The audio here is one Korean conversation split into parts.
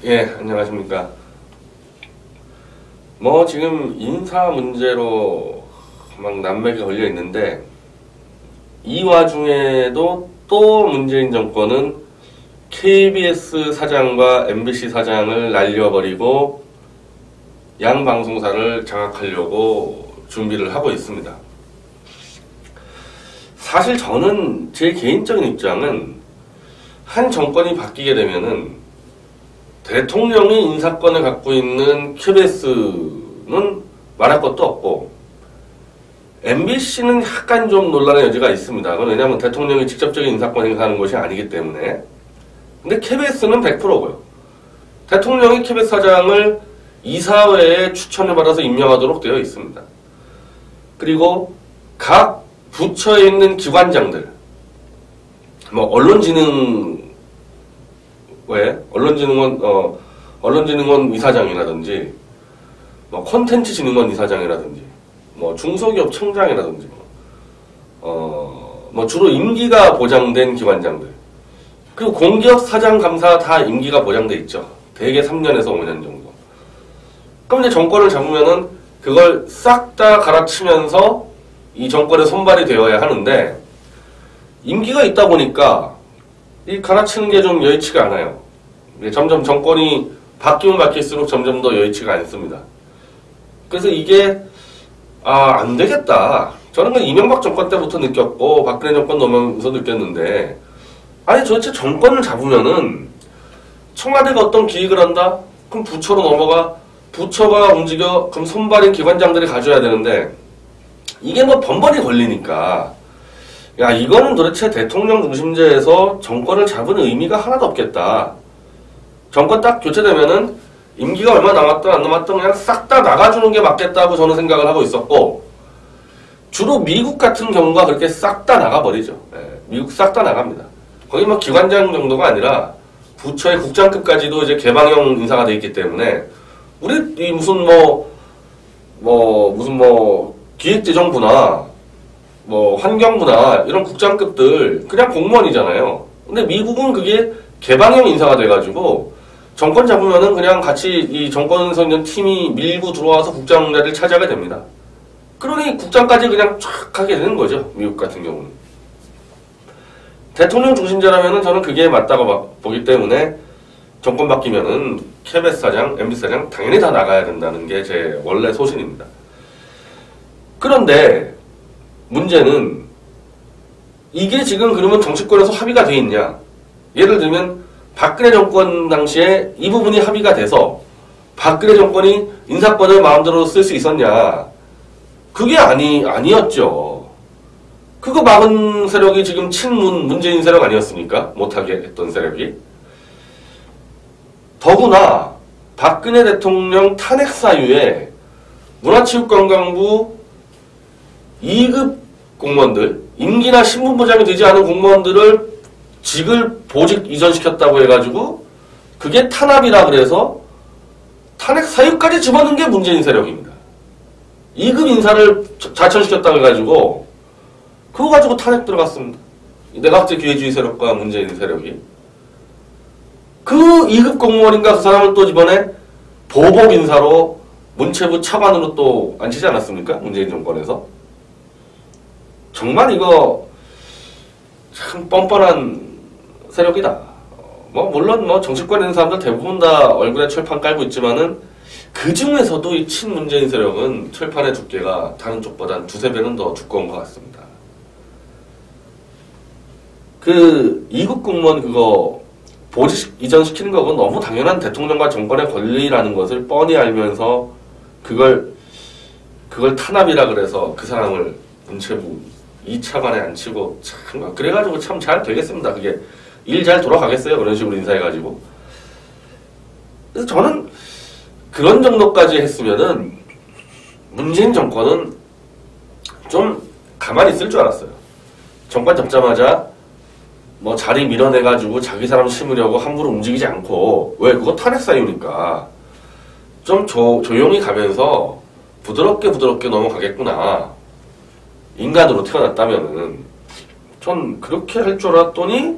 예, 안녕하십니까. 지금 인사 문제로 막 난맥이 걸려 있는데, 이 와중에도 또 문재인 정권은 KBS 사장과 MBC 사장을 날려버리고 양 방송사를 장악하려고 준비를 하고 있습니다. 사실 저는 제 개인적인 입장은 한 정권이 바뀌게 되면은 대통령이 인사권을 갖고 있는 KBS는 말할 것도 없고 MBC는 약간 좀 논란의 여지가 있습니다. 그건 왜냐하면 대통령이 직접적인 인사권 행사하는 것이 아니기 때문에. 근데 KBS는 100%고요. 대통령이 KBS 사장을 이사회에 추천을 받아서 임명하도록 되어 있습니다. 그리고 각 부처에 있는 기관장들, 언론진흥원 이사장이라든지, 콘텐츠진흥원 이사장이라든지, 중소기업 청장이라든지, 주로 임기가 보장된 기관장들, 그리고 공기업 사장 감사 다 임기가 보장돼 있죠. 대개 3년에서 5년 정도. 그럼 이제 정권을 잡으면은 그걸 싹 다 갈아치면서 이 정권의 손발이 되어야 하는데, 임기가 있다 보니까 이 갈아치는 게 좀 여의치가 않아요. 점점 정권이 바뀌면 바뀔수록 점점 더 여의치가 않습니다. 그래서 이게 안 되겠다. 저는 그 이명박 정권 때부터 느꼈고 박근혜 정권 넘으면서 느꼈는데, 아니 도대체 정권을 잡으면은 청와대가 어떤 기획을 한다? 그럼 부처로 넘어가. 부처가 움직여. 그럼 손발인 기관장들이 가져야 되는데, 이게 번번이 걸리니까, 야, 이거는 도대체 대통령 중심제에서 정권을 잡은 의미가 하나도 없겠다. 정권 딱 교체되면은 임기가 얼마 남았든 안 남았든 그냥 싹 다 나가주는 게 맞겠다고 저는 생각을 하고 있었고, 주로 미국 같은 경우가 그렇게 싹 다 나가버리죠. 미국 싹 다 나갑니다. 거기 기관장 정도가 아니라 부처의 국장급까지도 이제 개방형 인사가 돼 있기 때문에, 우리 무슨 기획재정부나 환경부나 이런 국장급들 그냥 공무원이잖아요. 근데 미국은 그게 개방형 인사가 돼가지고 정권 잡으면은 그냥 같이 이 정권에서 있는 팀이 밀고 들어와서 국장 자리를 차지하게 됩니다. 그러니 국장까지 그냥 쫙 하게 되는 거죠. 미국 같은 경우는. 대통령 중심제라면은 저는 그게 맞다고 보기 때문에 정권 바뀌면은 KBS 사장, MBC 사장 당연히 다 나가야 된다는 게 제 원래 소신입니다. 그런데 문제는 이게 지금 그러면 정치권에서 합의가 돼 있냐? 예를 들면 박근혜 정권 당시에 이 부분이 합의가 돼서 박근혜 정권이 인사권을 마음대로 쓸 수 있었냐? 그게 아니었죠. 그거 막은 세력이 지금 문재인 세력 아니었습니까? 못하게 했던 세력이. 더구나 박근혜 대통령 탄핵 사유에 문화체육관광부 2급 공무원들, 임기나 신분보장이 되지 않은 공무원들을 직을 보직 이전시켰다고 해가지고 그게 탄압이라 그래서 탄핵 사유까지 집어넣은 게 문재인 세력입니다. 2급 인사를 자천시켰다고 해가지고 그거 가지고 탄핵 들어갔습니다. 내각제 기회주의 세력과 문재인 세력이. 그 2급 공무원인가 그 사람을 또 이번에 보복 인사로 문체부 차관으로 또 앉히지 않았습니까? 문재인 정권에서. 정말 이거 참 뻔뻔한 세력이다. 물론 정치권에 있는 사람들 대부분 다 얼굴에 철판 깔고 있지만은 그 중에서도 이 친문재인 세력은 철판의 두께가 다른 쪽보다 한 두세 배는 더 두꺼운 것 같습니다. 그 2급 공무원 그거 보직 이전시키는 거 그건 너무 당연한 대통령과 정권의 권리라는 것을 뻔히 알면서 그걸 탄압이라 그래서 그 사람을 문체부 2차관에 앉히고 참 그래가지고 참 잘 되겠습니다. 그게 일 잘 돌아가겠어요. 그런 식으로 인사해가지고. 그래서 저는 그런 정도까지 했으면은 문재인 정권은 좀 가만히 있을 줄 알았어요. 정권 잡자마자 자리 밀어내가지고 자기 사람 심으려고 함부로 움직이지 않고, 왜? 그거 탄핵 사유니까 좀 조용히 가면서 부드럽게 넘어가겠구나. 인간으로 태어났다면은 전 그렇게 할 줄 알았더니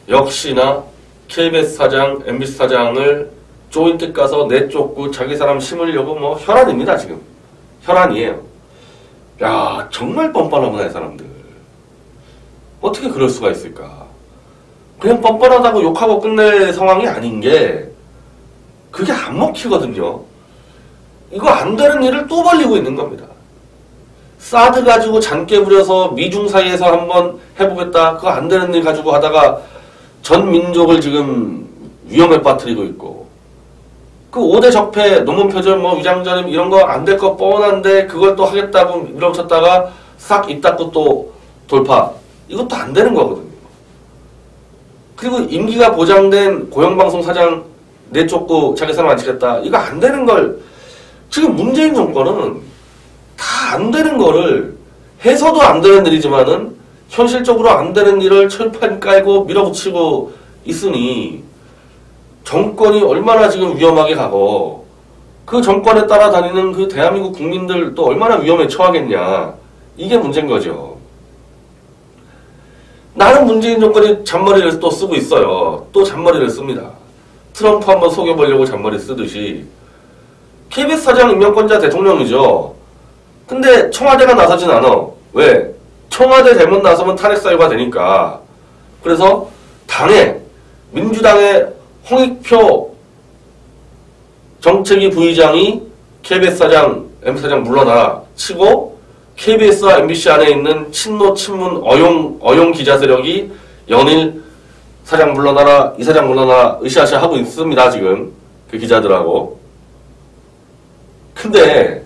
역시나 KBS 사장, MBC 사장을 조인트 가서 내쫓고 자기 사람 심으려고 뭐 혈안입니다, 지금. 혈안이에요. 야, 정말 뻔뻔하구나, 이 사람들. 어떻게 그럴 수가 있을까? 그냥 뻔뻔하다고 욕하고 끝낼 상황이 아닌 게, 그게 안 먹히거든요. 이거 안 되는 일을 또 벌리고 있는 겁니다. 사드 가지고 잔깨 부려서 미중 사이에서 한번 해보겠다. 그거 안 되는 일 가지고 하다가 전 민족을 지금 위험에 빠뜨리고 있고, 그 5대 적폐, 논문 표절, 뭐 위장전임 이런 거 안 될 거 뻔한데 그걸 또 하겠다고 밀어붙였다가 싹 입 닫고 또 돌파. 이것도 안 되는 거거든요. 그리고 임기가 보장된 고용방송 사장 내쫓고 자기 사람 안 치겠다. 이거 안 되는 걸 지금 문재인 정권은 다 안 되는 거를 해서도 안 되는 일이지만은 현실적으로 안 되는 일을 철판 깔고 밀어붙이고 있으니 정권이 얼마나 지금 위험하게 가고 그 정권에 따라다니는 그 대한민국 국민들 또 얼마나 위험에 처하겠냐. 이게 문제인 거죠. 나는 문재인 정권이 잔머리를 또 쓰고 있어요. 또 잔머리를 씁니다. 트럼프 한번 속여보려고 잔머리 쓰듯이. KBS 사장 임명권자 대통령이죠. 근데 청와대가 나서진 않아. 왜? 청와대 잘못 나서면 탄핵 사유가 되니까. 그래서 당에 민주당의 홍익표 정책위 부의장이 KBS 사장, MBC 사장 물러나라 치고 KBS와 MBC 안에 있는 친노, 친문, 어용 기자 세력이 연일 사장 물러나라, 이 사장 물러나라 으쌰으쌰 하고 있습니다, 지금. 그 기자들하고. 근데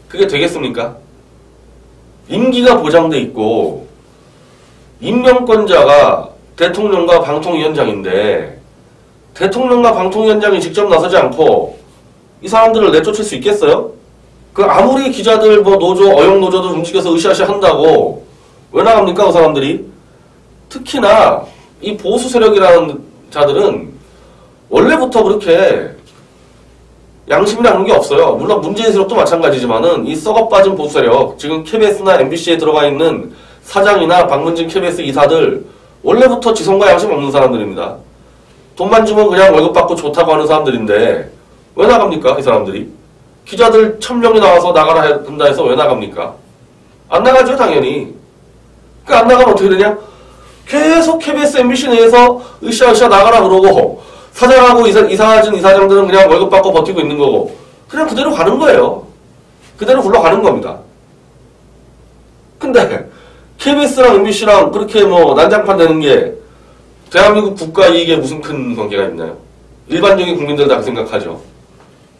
그게 되겠습니까? 임기가 보장돼 있고 임명권자가 대통령과 방통위원장인데 대통령과 방통위원장이 직접 나서지 않고 이 사람들을 내쫓을 수 있겠어요? 그 아무리 기자들 뭐 노조, 어용 노조도 움직여서 으쌰으쌰 한다고 왜 나갑니까? 그 사람들이? 특히나 이 보수 세력이라는 자들은 원래부터 그렇게 양심이라는 게 없어요. 물론 문재인 세력도 마찬가지지만은 이 썩어 빠진 보수 세력, 지금 KBS나 MBC에 들어가 있는 사장이나 박문진 KBS 이사들 원래부터 지성과 양심 없는 사람들입니다. 돈만 주면 그냥 월급 받고 좋다고 하는 사람들인데 왜 나갑니까? 이 사람들이? 기자들 1000명이 나와서 나가라 한다 해서 왜 나갑니까? 안 나가죠, 당연히. 그 안 나가면 어떻게 되냐? 계속 KBS, MBC 내에서 으쌰으쌰 나가라 그러고 사장하고 이사진 이사장들은 그냥 월급 받고 버티고 있는 거고 그냥 그대로 가는 거예요. 그대로 굴러가는 겁니다. 근데 KBS랑 MBC랑 그렇게 뭐 난장판 되는 게 대한민국 국가 이익에 무슨 큰 관계가 있나요? 일반적인 국민들 다 생각하죠.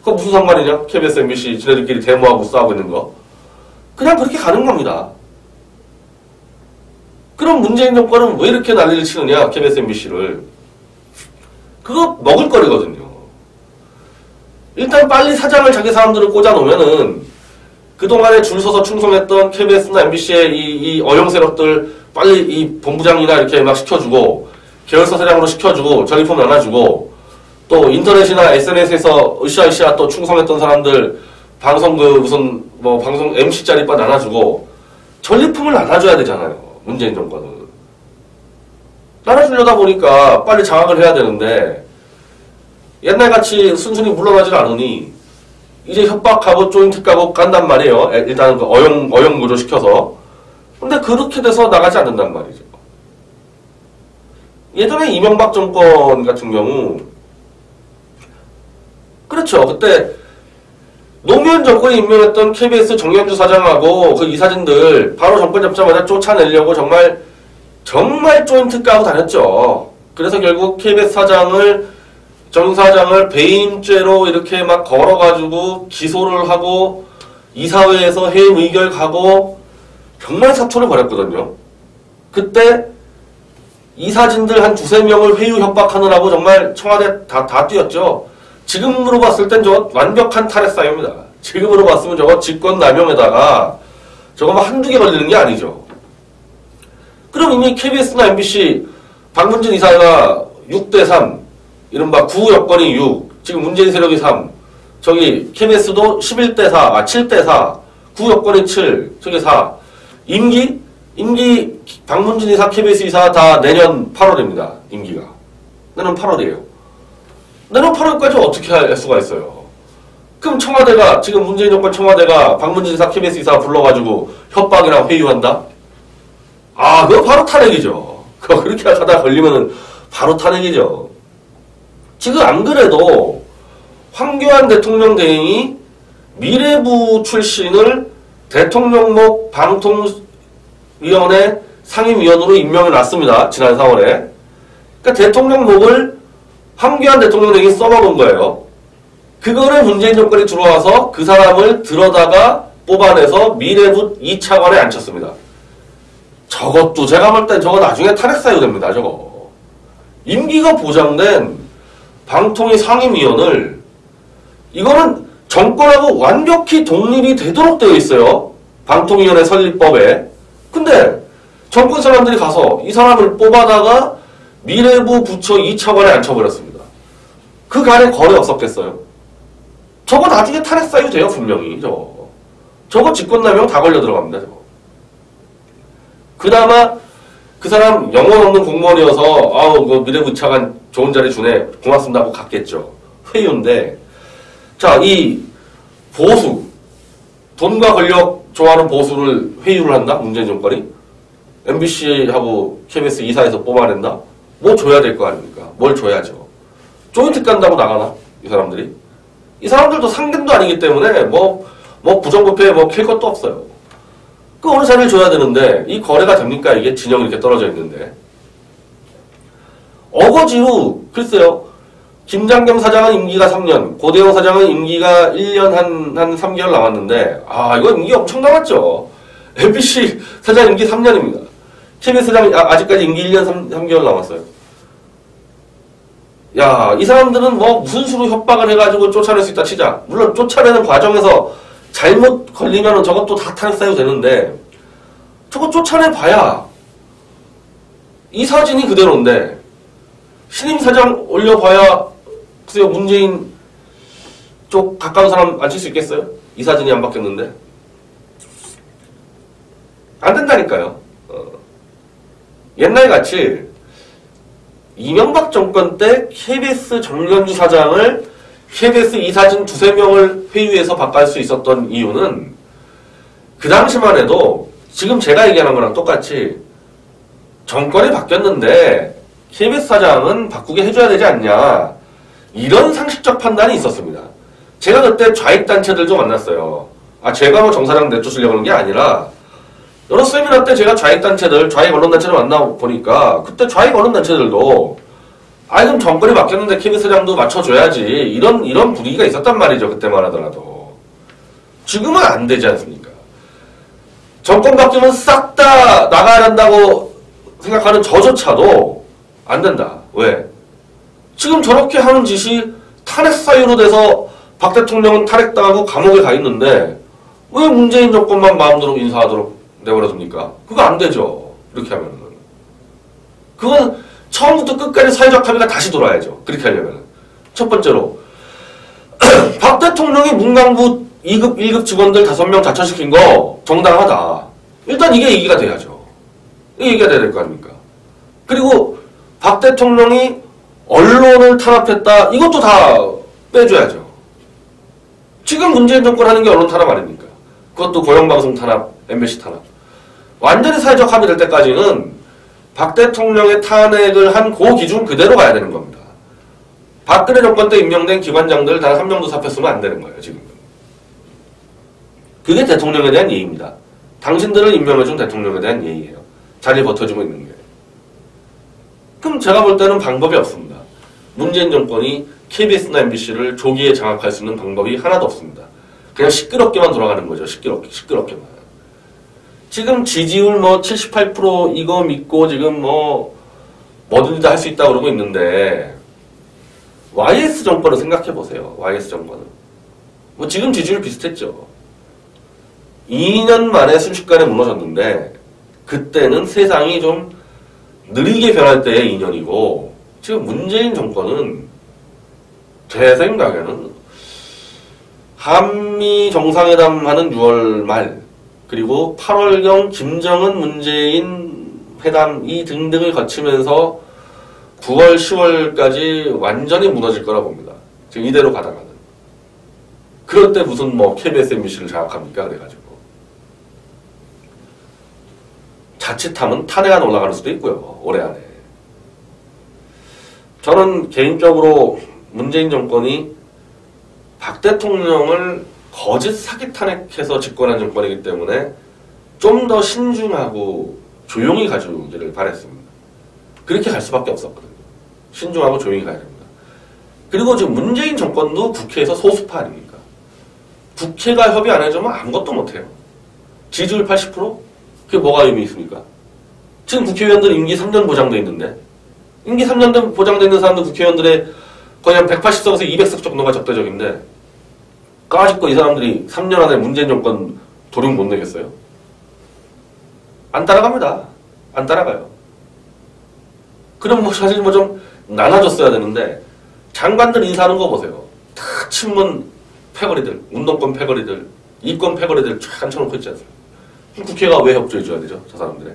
그거 무슨 상관이냐? KBS, MBC 지네들끼리 데모하고 싸우고 있는 거. 그냥 그렇게 가는 겁니다. 그럼 문재인 정권은 왜 이렇게 난리를 치느냐? KBS, MBC를. 그거 먹을거리거든요. 일단 빨리 사장을 자기 사람들을 꽂아놓으면은 그동안에 줄 서서 충성했던 KBS나 MBC의 이 어용 세력들 빨리 이 본부장이나 이렇게 막 시켜주고 계열사 사장으로 시켜주고 전리품 나눠주고 또 인터넷이나 SNS에서 으쌰으쌰 또 충성했던 사람들 방송 무슨 뭐 방송 MC 자리바 나눠주고 전리품을 나눠줘야 되잖아요. 문재인 정권은. 나눠주려다 보니까 빨리 장악을 해야 되는데 옛날같이 순순히 물러나질 않으니 이제 협박하고 조인트 까고 깐단 말이에요. 일단은 그 어용 구조 시켜서. 근데 그렇게 돼서 나가지 않는단 말이죠. 예전에 이명박 정권 같은 경우 그렇죠. 그때 노무현 정권이 임명했던 KBS 정현주 사장하고 그 이사진들 바로 정권 잡자마자 쫓아내려고 정말 조인트 까고 다녔죠. 그래서 결국 KBS 정 사장을 배임죄로 이렇게 막 걸어가지고 기소를 하고 이사회에서 해임 의결 가고 정말 사초를 벌였거든요. 그때 이사진들 한 2~3명을 회유 협박하느라고 정말 청와대 다 뛰었죠. 지금으로 봤을 땐 저거 완벽한 탈핵 사유입니다. 지금으로 봤으면 저거 직권남용에다가 저거 막 한두 개 걸리는 게 아니죠. 그럼 이미 KBS나 MBC 박문진 이사가 6대3 이른바 구 여권이 6 지금 문재인 세력이 3 저기 KBS도 11대4 7대4 구 여권이 7 저기 4 임기 박문진 이사 KBS 이사 다 내년 8월입니다. 임기가 내년 8월이에요. 내년 8월까지 어떻게 할 수가 있어요? 그럼 청와대가, 지금 문재인 정권 청와대가 박문진 이사, KBS 이사 불러가지고 협박이랑 회유한다? 아, 그거 바로 탄핵이죠. 그거 그렇게 하다가 걸리면은 바로 탄핵이죠. 지금 안 그래도 황교안 대통령 대행이 미래부 출신을 대통령목 방통위원회 상임위원으로 임명해 놨습니다. 지난 4월에. 그러니까 대통령목을 황교안 대통령 대행이 써먹은 거예요. 그거를 문재인 정권이 들어와서 그 사람을 들어다가 뽑아내서 미래부 2차관에 앉혔습니다. 저것도 제가 볼 땐 저거 나중에 탄핵 사유 됩니다. 저거. 임기가 보장된 방통위 상임위원을 이거는 정권하고 완벽히 독립이 되도록 되어 있어요. 방통위원회 설립법에. 근데 정권 사람들이 가서 이 사람을 뽑아다가 미래부 부처 2차관에 앉혀버렸습니다. 그 간에 거래 없었겠어요? 저거 나중에 탄핵 사유 돼요. 분명히. 저거 직권남용 다 걸려 들어갑니다. 저거. 그나마 그 사람 영혼 없는 공무원이어서 아우 그 미래부 2차관 좋은 자리 주네 고맙습니다 하고 갔겠죠. 회유인데 자, 이 보수 돈과 권력 좋아하는 보수를 회유를 한다? 문재인 정권이? MBC하고 KBS 이사에서 뽑아낸다? 뭐 줘야 될 거 아닙니까? 뭘 줘야죠. 조인트 깐다고 나가나? 이 사람들이? 이 사람들도 상견도 아니기 때문에 뭐 부정부패에 킬 것도 없어요. 그 어느 자리를 줘야 되는데 이 거래가 됩니까? 이게 진영이 이렇게 떨어져 있는데. 어거지로 글쎄요. 김장겸 사장은 임기가 3년, 고대영 사장은 임기가 1년 한 3개월 남았는데 아 이거 임기 엄청 남았죠. MBC 사장 임기 3년입니다. KBS 사장 아직까지 임기 1년 3개월 남았어요. 야, 이 사람들은 뭐 무슨 수로 협박을 해가지고 쫓아낼 수 있다 치자. 물론 쫓아내는 과정에서 잘못 걸리면 저것도 다 탄핵 사유 되는데 저거 쫓아내봐야 이 사진이 그대로인데 신임 사장 올려봐야 글쎄요 문재인 쪽 가까운 사람 앉힐 수 있겠어요? 이 사진이 안 바뀌었는데 안 된다니까요. 옛날같이 이명박 정권 때 KBS 정연주 사장을 KBS 이사진 2~3명을 회유해서 바꿀 수 있었던 이유는 그 당시만 해도 지금 제가 얘기하는 거랑 똑같이 정권이 바뀌었는데 KBS 사장은 바꾸게 해줘야 되지 않냐 이런 상식적 판단이 있었습니다. 제가 그때 좌익단체들도 만났어요. 아 제가 뭐 정사장 내쫓으려고 하는 게 아니라 여러 세미나 때 제가 좌익단체들, 좌익 언론단체를 만나보니까 그때 좌익 언론단체들도 아니 그럼 정권이 바뀌었는데 KBS 사장도 맞춰줘야지 이런 분위기가 있었단 말이죠. 그때만 하더라도. 지금은 안 되지 않습니까? 정권 바뀌면 싹 다 나가야 한다고 생각하는 저조차도 안 된다. 왜? 지금 저렇게 하는 짓이 탄핵 사유로 돼서 박 대통령은 탄핵당하고 감옥에 가 있는데 왜 문재인 정권만 마음대로 인사하도록 내버려둡니까? 그거 안 되죠. 이렇게 하면은. 그건 처음부터 끝까지 사회적 합의가 다시 돌아야죠. 그렇게 하려면. 첫 번째로 박 대통령이 문광부 2급, 1급 직원들 5명 자천시킨 거 정당하다. 일단 이게 얘기가 돼야죠. 이게 얘기가 돼야 될 거 아닙니까? 그리고 박 대통령이 언론을 탄압했다. 이것도 다 빼줘야죠. 지금 문재인 정권 하는 게 언론 탄압 아닙니까? 그것도 고용방송 탄압, MBC 탄압. 완전히 사회적 합의될 때까지는 박 대통령의 탄핵을 한 그 기준 그대로 가야 되는 겁니다. 박근혜 정권 때 임명된 기관장들 단 한 명도 잡혔으면 안 되는 거예요, 지금. 그게 대통령에 대한 예의입니다. 당신들을 임명해준 대통령에 대한 예의예요. 자리 버텨주고 있는 게. 그럼 제가 볼 때는 방법이 없습니다. 문재인 정권이 KBS나 MBC를 조기에 장악할 수 있는 방법이 하나도 없습니다. 그냥 시끄럽게만 돌아가는 거죠. 시끄럽게만. 지금 지지율 78% 이거 믿고 지금 뭐든지 다 할 수 있다고 그러고 있는데 YS 정권을 생각해 보세요. YS 정권은. 지금 지지율 비슷했죠. 2년 만에 순식간에 무너졌는데 그때는 세상이 좀 느리게 변할 때의 2년이고 지금 문재인 정권은 제 생각에는 한미 정상회담 하는 6월 말 그리고 8월경 김정은 문재인 회담 이 등등을 거치면서 9월, 10월까지 완전히 무너질 거라 봅니다. 지금 이대로 가다가는. 그럴 때 무슨 뭐 KBS, MBC를 장악합니까? 그래가지고. 자칫하면 탄핵안 올라가는 수도 있고요. 올해 안에. 저는 개인적으로 문재인 정권이 박 대통령을 거짓 사기 탄핵해서 집권한 정권이기 때문에 좀 더 신중하고 조용히 가주기를 바랬습니다. 그렇게 갈 수밖에 없었거든요. 신중하고 조용히 가야 됩니다. 그리고 지금 문재인 정권도 국회에서 소수파 아닙니까? 국회가 협의 안 해주면 아무것도 못해요. 지지율 80%? 그게 뭐가 의미 있습니까? 지금 국회의원들 임기 3년 보장돼 있는데 임기 3년 보장돼 있는 사람들 국회의원들의 거의 한 180석에서 200석 정도가 적대적인데 까짓거 이 사람들이 3년 안에 문재인 정권 도륙 못 내겠어요? 안 따라갑니다. 안 따라가요. 그럼 뭐 사실 뭐 좀 나눠줬어야 되는데 장관들 인사하는 거 보세요. 다 친문 패거리들, 운동권 패거리들, 이권 패거리들 쫙 앉혀놓고 있지 않습니까? 국회가 왜 협조해줘야 되죠? 저 사람들의.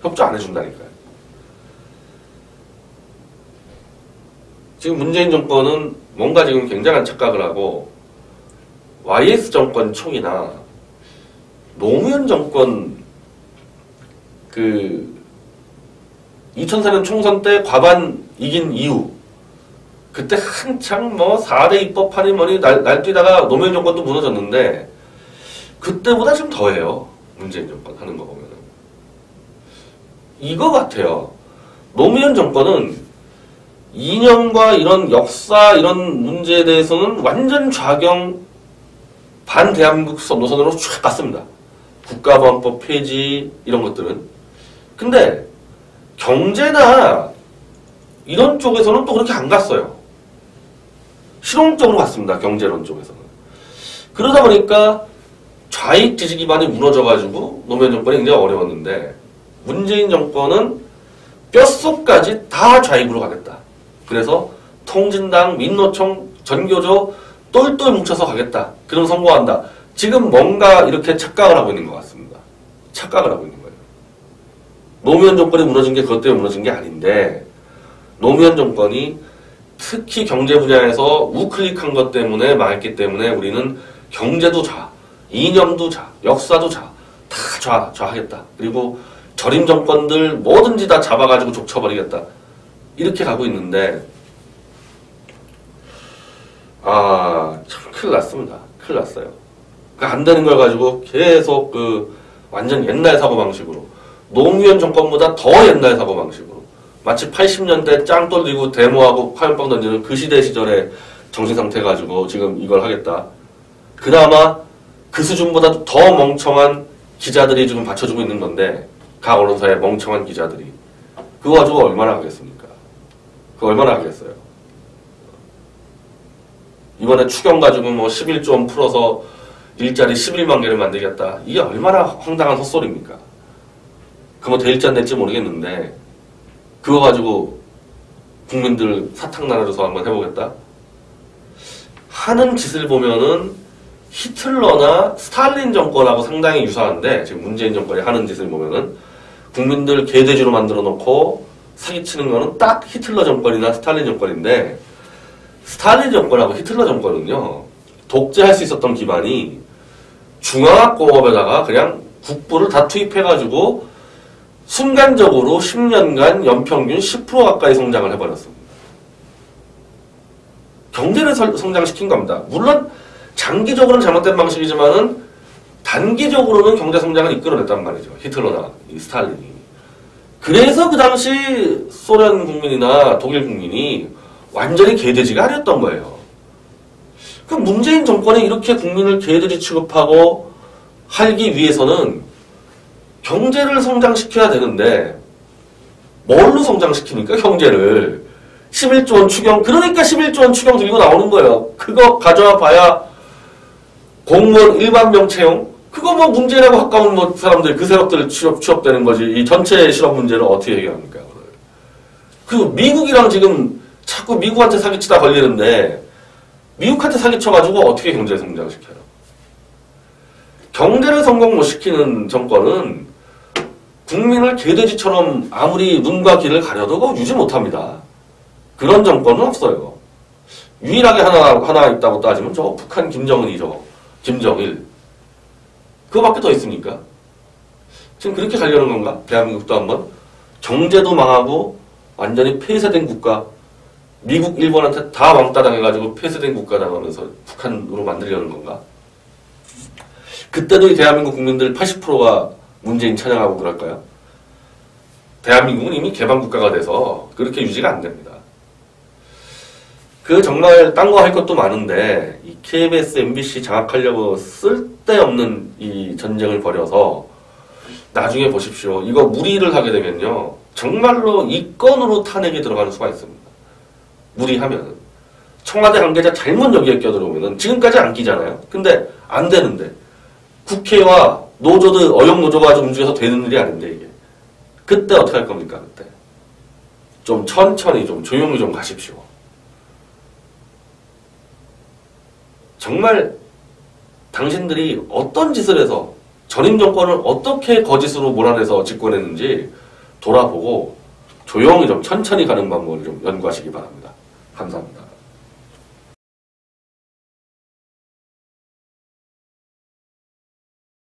협조 안 해준다니까요. 지금 문재인 정권은 뭔가 지금 굉장한 착각을 하고 YS 정권 총이나 노무현 정권 2004년 총선 때 과반 이긴 이후 그때 한창 뭐 4대 입법하니 뭐니 날뛰다가 노무현 정권도 무너졌는데 그때보다 좀 더해요. 문재인 정권 하는 거 보면은. 이거 같아요. 노무현 정권은 이념과 이런 역사 이런 문제에 대해서는 완전 좌경 반대한민국 노선으로 쫙 갔습니다. 국가보안법 폐지 이런 것들은. 근데 경제나 이런 쪽에서는 또 그렇게 안 갔어요. 실용적으로 갔습니다. 경제론 쪽에서는. 그러다 보니까 좌익 지지 기반이 무너져가지고 노무현 정권이 굉장히 어려웠는데 문재인 정권은 뼛속까지 다 좌익으로 가겠다. 그래서 통진당, 민노총, 전교조 똘똘 뭉쳐서 가겠다. 그럼 성공한다. 지금 뭔가 이렇게 착각을 하고 있는 것 같습니다. 착각을 하고 있는 거예요. 노무현 정권이 무너진 게 그것 때문에 무너진 게 아닌데 노무현 정권이 특히 경제 분야에서 우클릭한 것 때문에 망했기 때문에 우리는 경제도 좌, 이념도 좌, 역사도 좌, 다 좌하겠다. 그리고 저림 정권들 뭐든지 다 잡아가지고 족쳐버리겠다. 이렇게 가고 있는데 참 큰일 났습니다. 큰일 났어요. 안 되는 걸 가지고 계속 완전 옛날 사고방식으로 노무현 정권보다 더 옛날 사고방식으로 마치 80년대 짱 돌리고 데모하고 화염병 던지는 그 시절의 정신상태 가지고 지금 이걸 하겠다. 그나마 그 수준보다 더 멍청한 기자들이 지금 받쳐주고 있는 건데 각 언론사의 멍청한 기자들이 그거 가지고 얼마나 하겠습니까? 그거 얼마나 하겠어요? 이번에 추경 가지고 뭐 11조 원 풀어서 일자리 11만 개를 만들겠다. 이게 얼마나 황당한 헛소리입니까? 그거 될지 안 될지 모르겠는데 그거 가지고 국민들 사탕 나눠줘서 한번 해보겠다? 하는 짓을 보면은 히틀러나 스탈린 정권하고 상당히 유사한데 지금 문재인 정권이 하는 짓을 보면은 국민들 개돼지로 만들어 놓고 사기치는 거는 딱 히틀러 정권이나 스탈린 정권인데 스탈린 정권하고 히틀러 정권은요 독재할 수 있었던 기반이 중앙학공업에다가 그냥 국부를 다 투입해가지고 순간적으로 10년간 연평균 10% 가까이 성장을 해버렸습니다. 경제를 성장시킨 겁니다. 물론 장기적으로는 잘못된 방식이지만은 단기적으로는 경제 성장을 이끌어냈단 말이죠. 히틀러나 스탈린이. 그래서 그 당시 소련 국민이나 독일 국민이 완전히 개돼지가 아니었던 거예요. 그 문재인 정권이 이렇게 국민을 개돼지 취급하고 하기 위해서는 경제를 성장시켜야 되는데 뭘로 성장시키니까 경제를 11조 원 추경 그러니까 11조 원 추경 들고 나오는 거예요. 그거 가져와 봐야 공무원 1만 명 채용 그거 뭐 문제라고 가까운 뭐 사람들 그 세력들 취업되는 거지 이 전체 실업 문제를 어떻게 해결합니까? 그리고 미국이랑 지금 자꾸 미국한테 사기치다 걸리는데 미국한테 사기쳐가지고 어떻게 경제를 성장시켜요? 경제를 성공 못 시키는 정권은 국민을 개돼지처럼 아무리 눈과 귀를 가려도 그거 유지 못합니다. 그런 정권은 없어요. 유일하게 하나 있다고 따지면 저 북한 김정은이죠. 김정일. 그거밖에 더 있습니까? 지금 그렇게 가려는 건가? 대한민국도 한번 경제도 망하고 완전히 폐쇄된 국가, 미국, 일본한테 다 왕따 당해가지고 폐쇄된 국가 당하면서 북한으로 만들려는 건가? 그때도 이 대한민국 국민들 80%가 문재인 찬양하고 그럴까요? 대한민국은 이미 개방국가가 돼서 그렇게 유지가 안 됩니다. 그 정말 딴 거 할 것도 많은데 이 KBS, MBC 장악하려고 쓸데없는 이 전쟁을 벌여서 나중에 보십시오. 이거 무리를 하게 되면요. 정말로 이 건으로 탄핵이 들어가는 수가 있습니다. 무리하면. 청와대 관계자 잘못 여기에 껴들어오면 지금까지 안 끼잖아요. 근데 안 되는데. 국회와 노조들 어영노조가 가지고 움직여서 되는 일이 아닌데 이게. 그때 어떻게 할 겁니까? 그때. 좀 천천히 좀 조용히 좀 가십시오. 정말 당신들이 어떤 짓을 해서 전임 정권을 어떻게 거짓으로 몰아내서 집권했는지 돌아보고 조용히 좀 천천히 가는 방법을 좀 연구하시기 바랍니다. 감사합니다.